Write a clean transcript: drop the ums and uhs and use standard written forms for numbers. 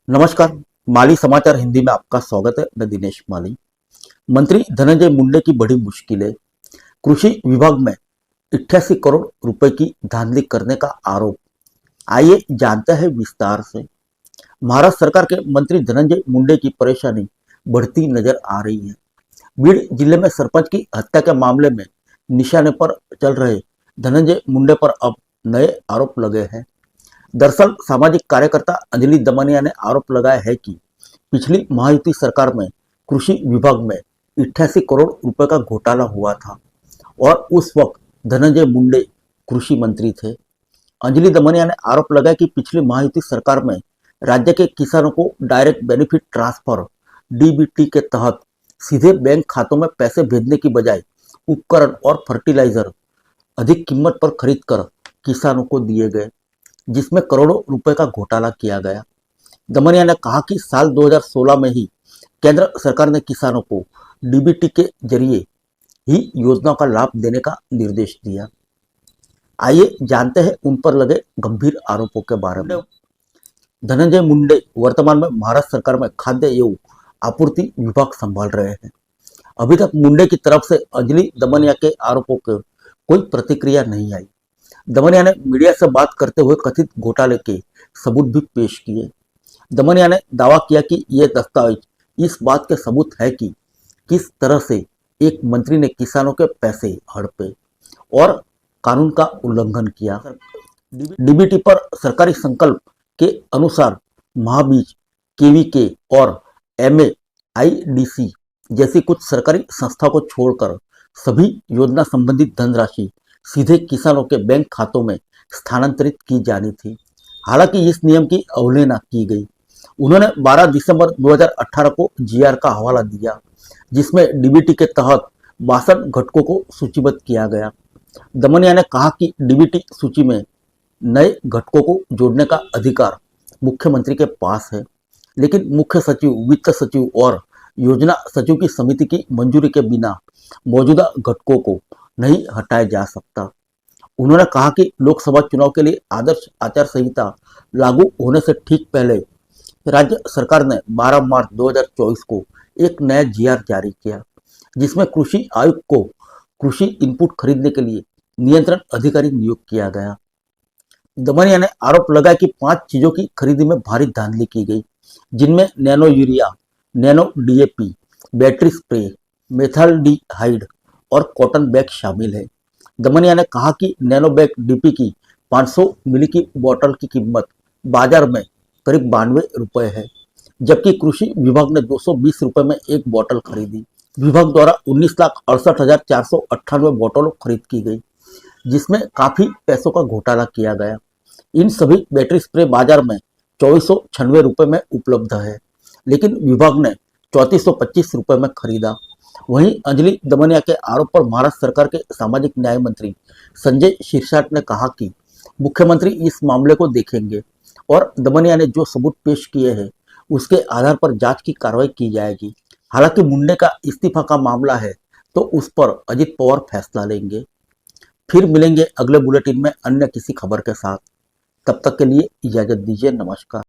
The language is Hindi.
नमस्कार। माली समाचार हिंदी में आपका स्वागत है। मैं दिनेश माली। मंत्री धनंजय मुंडे की बड़ी मुश्किलें। कृषि विभाग में 88 करोड़ रुपए की धांधली करने का आरोप। आइए जानते हैं विस्तार से। महाराष्ट्र सरकार के मंत्री धनंजय मुंडे की परेशानी बढ़ती नजर आ रही है। बीड़ जिले में सरपंच की हत्या के मामले में निशाने पर चल रहे धनंजय मुंडे पर अब नए आरोप लगे हैं। दरअसल सामाजिक कार्यकर्ता अंजलि दमनिया ने आरोप लगाया है कि पिछली महायुति सरकार में कृषि विभाग में 88 करोड़ रुपए का घोटाला हुआ था और उस वक्त धनंजय मुंडे कृषि मंत्री थे। अंजलि दमनिया ने आरोप लगाया कि पिछली महायुति सरकार में राज्य के किसानों को डायरेक्ट बेनिफिट ट्रांसफर डीबीटी के तहत सीधे बैंक खातों में पैसे भेजने की बजाय उपकरण और फर्टिलाइजर अधिक कीमत पर खरीदकर किसानों को दिए गए, जिसमें करोड़ों रुपए का घोटाला किया गया। दमनिया ने कहा कि साल 2016 में ही केंद्र सरकार ने किसानों को डीबीटी के जरिए ही योजना का लाभ देने का निर्देश दिया। आइए जानते हैं उन पर लगे गंभीर आरोपों के बारे में। धनंजय मुंडे वर्तमान में महाराष्ट्र सरकार में खाद्य एवं आपूर्ति विभाग संभाल रहे हैं। अभी तक मुंडे की तरफ से अंजलि दमनिया के आरोपों की कोई प्रतिक्रिया नहीं आई। दमनिया ने मीडिया से बात करते हुए कथित घोटाले के सबूत भी पेश किए। दमनिया ने दावा किया कि यह दस्तावेज इस बात के सबूत है कि किस तरह से एक मंत्री ने किसानों के पैसे हड़पे और कानून का उल्लंघन किया। डीबीटी पर सरकारी संकल्प के अनुसार महाबीज, केवीके और एमएआईडीसी जैसी कुछ सरकारी संस्था को छोड़कर सभी योजना संबंधित धनराशि सीधे किसानों के बैंक खातों में स्थानांतरित की जानी थी। हालांकि इस नियम की अवहेलना की गई। उन्होंने 12 दिसंबर 2018 को जीआर का हवाला दिया, जिसमें डीबीटी के तहत 62 घटकों को सूचीबद्ध किया गया। दमनिया ने कहा कि डीबीटी सूची में नए घटकों को जोड़ने का अधिकार मुख्यमंत्री के पास है, लेकिन मुख्य सचिव, वित्त सचिव और योजना सचिव की समिति की मंजूरी के बिना मौजूदा घटकों को नहीं हटाया जा सकता। उन्होंने कहा कि लोकसभा चुनाव के लिए आदर्श आचार संहिता लागू होने से ठीक पहले राज्य सरकार ने 12 मार्च 2024 को एक नया जीआर जारी किया, जिसमें कृषि आयुक्त को कृषि इनपुट खरीदने के लिए नियंत्रण अधिकारी नियुक्त किया गया। दमनिया ने आरोप लगाया कि 5 चीजों की खरीदी में भारी धांधली की गई, जिनमें nano urea, nano DAP, battery spray, metaldehyde और कॉटन बैग शामिल है। दमनिया ने कहा कि नैनो बैग डीपी की 500 मिली की बोतल की कीमत बाजार में करीब 92 रुपए है, जबकि कृषि विभाग ने 220 रुपए में एक बोतल खरीदी। विभाग द्वारा 19,68,498 बोतलों खरीद की गई, जिसमें काफी पैसों का घोटाला किया गया। इन सभी बैटरी स्प्रे बाजार में 2496 रुपए में उपलब्ध है, लेकिन विभाग ने 3425 रुपए में खरीदा। वहीं अंजलि दमनिया के आरोप पर महाराष्ट्र सरकार के सामाजिक न्याय मंत्री संजय शिरसाट ने कहा कि मुख्यमंत्री इस मामले को देखेंगे और दमनिया ने जो सबूत पेश किए हैं उसके आधार पर जांच की कार्रवाई की जाएगी। हालांकि मुंडे का इस्तीफा का मामला है तो उस पर अजित पवार फैसला लेंगे। फिर मिलेंगे अगले बुलेटिन में अन्य किसी खबर के साथ। तब तक के लिए इजाजत दीजिए। नमस्कार।